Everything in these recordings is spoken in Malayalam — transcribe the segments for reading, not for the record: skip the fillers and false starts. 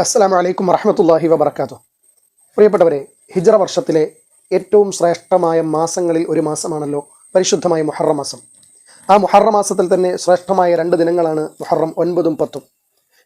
അസ്സലാമു അലൈക്കും വറഹ്മത്തുള്ളാഹി വബറകാതുഹു. പ്രിയപ്പെട്ടവരെ, ഹിജ്റ വർഷത്തിലെ ഏറ്റവും ശ്രേഷ്ഠമായ മാസങ്ങളിൽ ഒരു മാസമാണല്ലോ പരിശുദ്ധമായ മുഹറം മാസം. ആ മുഹറം മാസത്തിൽ തന്നെ ശ്രേഷ്ഠമായ 2 ദിനങ്ങളാണ് മുഹറം 9ഉം 10ഉം.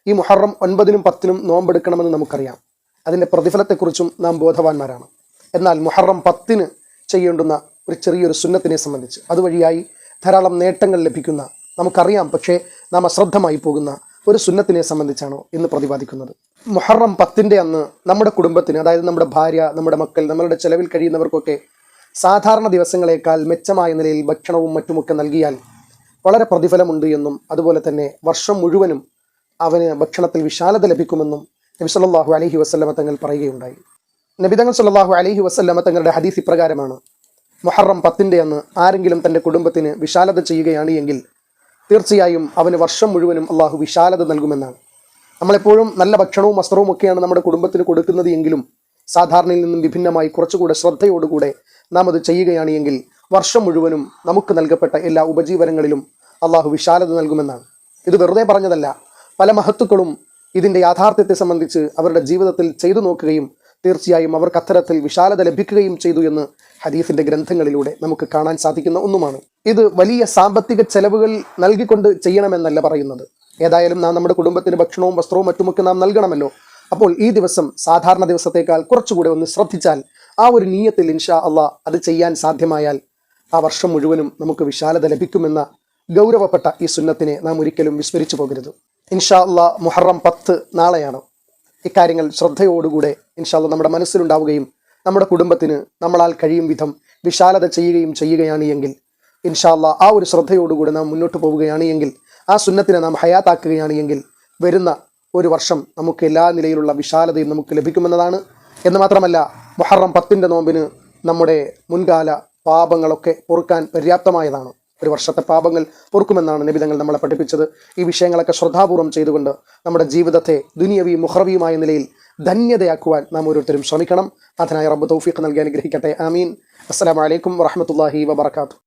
ഈ മുഹറം 9നും 10നും നോമ്പെടുക്കണമെന്ന് നമുക്കറിയാം. അതിൻ്റെ പ്രതിഫലത്തെക്കുറിച്ചും നാം ബോധവാന്മാരാണ്. എന്നാൽ മുഹറം 10ന് ചെയ്യേണ്ടുന്ന ഒരു ചെറിയൊരു സുന്നത്തിനെ സംബന്ധിച്ച് അതുവഴിയായി ധാരാളം നേട്ടങ്ങൾ ലഭിക്കുന്ന നമുക്കറിയാം, പക്ഷേ നാം അശ്രദ്ധമായി പോകുന്ന ഒരു സുന്നത്തിനെ സംബന്ധിച്ചാണോ ഇന്ന് പ്രതിപാദിക്കുന്നത്. മുഹറം 10ൻ്റെ അന്ന് നമ്മുടെ കുടുംബത്തിന്, അതായത് നമ്മുടെ ഭാര്യ, നമ്മുടെ മക്കൾ, നമ്മളുടെ ചെലവിൽ കഴിയുന്നവർക്കൊക്കെ സാധാരണ ദിവസങ്ങളേക്കാൾ മെച്ചമായ നിലയിൽ ഭക്ഷണവും മറ്റുമൊക്കെ നൽകിയാൽ വളരെ പ്രതിഫലമുണ്ട് എന്നും അതുപോലെ തന്നെ വർഷം മുഴുവനും അവന് ഭക്ഷണത്തിൽ വിശാലത ലഭിക്കുമെന്നും നബി സല്ലല്ലാഹു അലൈഹി വസല്ലമ തങ്ങൾ പറയുകയുണ്ടായി. നബി തങ്ങൾ സല്ലല്ലാഹു അലൈഹി വസല്ലമ തങ്ങളുടെ ഹദീസ് ഇപ്രകാരമാണ്: മുഹറം 10ൻ്റെ അന്ന് ആരെങ്കിലും തൻ്റെ കുടുംബത്തിന് വിശാലത ചെയ്യുകയാണ് എങ്കിൽ തീർച്ചയായും അവന് വർഷം മുഴുവനും അള്ളാഹു വിശാലത നൽകുമെന്നാണ്. നമ്മളെപ്പോഴും നല്ല ഭക്ഷണവും വസ്ത്രവും ഒക്കെയാണ് നമ്മുടെ കുടുംബത്തിന് കൊടുക്കുന്നത് എങ്കിലും സാധാരണയിൽ നിന്നും വിഭിന്നമായി കുറച്ചുകൂടെ ശ്രദ്ധയോടുകൂടെ നാം അത് ചെയ്യുകയാണ് എങ്കിൽ വർഷം മുഴുവനും നമുക്ക് നൽകപ്പെട്ട എല്ലാ ഉപജീവനങ്ങളിലും അള്ളാഹു വിശാലത നൽകുമെന്നാണ്. ഇത് വെറുതെ പറഞ്ഞതല്ല. പല മഹത്തുക്കളും ഇതിൻ്റെ യാഥാർത്ഥ്യത്തെ സംബന്ധിച്ച് അവരുടെ ജീവിതത്തിൽ ചെയ്തു നോക്കുകയും തീർച്ചയായും അവർക്ക് അത്തരത്തിൽ വിശാലത ലഭിക്കുകയും ചെയ്തു എന്ന് ഹദീസിൻ്റെ ഗ്രന്ഥങ്ങളിലൂടെ നമുക്ക് കാണാൻ സാധിക്കുന്ന ഒന്നുമാണ്. ഇത് വലിയ സാമ്പത്തിക ചെലവുകൾ നൽകിക്കൊണ്ട് ചെയ്യണമെന്നല്ല പറയുന്നത്. ഏതായാലും നാം നമ്മുടെ കുടുംബത്തിന് ഭക്ഷണവും വസ്ത്രവും മറ്റുമൊക്കെ നാം നൽകണമല്ലോ. അപ്പോൾ ഈ ദിവസം സാധാരണ ദിവസത്തേക്കാൾ കുറച്ചുകൂടെ ഒന്ന് ശ്രദ്ധിച്ചാൽ, ആ ഒരു നിയ്യത്തിൽ ഇൻഷാ അള്ളാഹ് അത് ചെയ്യാൻ സാധ്യമായാൽ ആ വർഷം മുഴുവനും നമുക്ക് വിശാലത ലഭിക്കുമെന്ന ഗൗരവപ്പെട്ട ഈ സുന്നത്തിനെ നാം ഒരിക്കലും വിസ്മരിച്ചു പോകരുത്. ഇൻഷാ അള്ളാഹ് മുഹറം 10 നാളെയാണ്. ഇക്കാര്യങ്ങൾ ശ്രദ്ധയോടുകൂടെ ഇൻഷാ അള്ളാഹ് നമ്മുടെ മനസ്സിലുണ്ടാവുകയും നമ്മുടെ കുടുംബത്തിന് നമ്മളാൽ കഴിയും വിധം വിശാലത ചെയ്യുകയാണ് എങ്കിൽ ഇൻഷാ അള്ളാഹ് ആ ഒരു ശ്രദ്ധയോടുകൂടെ നാം മുന്നോട്ട് പോവുകയാണ് എങ്കിൽ, ആ സുന്നത്തിനെ നാം ഹയാത്താക്കുകയാണ് എങ്കിൽ വരുന്ന ഒരു വർഷം നമുക്ക് എല്ലാ നിലയിലുള്ള വിശാലതയും നമുക്ക് ലഭിക്കുമെന്നതാണ്. എന്ന് മാത്രമല്ല, മുഹറം 10ൻ്റെ നോമ്പിന് നമ്മുടെ മുൻകാല പാപങ്ങളൊക്കെ പൊറുക്കാൻ പര്യാപ്തമായതാണ്. ഒരു വർഷത്തെ പാപങ്ങൾ പൊറുക്കുമെന്നാണ് നബി തങ്ങൾ നമ്മളെ പഠിപ്പിച്ചത്. ഈ വിഷയങ്ങളൊക്കെ ശ്രദ്ധാപൂർവം ചെയ്തുകൊണ്ട് നമ്മുടെ ജീവിതത്തെ ദുനിയവിയും മുഹറവിയുമായ നിലയിൽ ധന്യതയാക്കുവാൻ നാം ഓരോരുത്തരും ശ്രമിക്കണം. അതിനായി റബ്ബ് തൗഫീഖ് നൽകി അനുഗ്രഹിക്കട്ടെ. ആമീൻ. അസ്സലാമു അലൈക്കും വറഹ്മത്തുള്ളാഹി വബറകാതുഹു.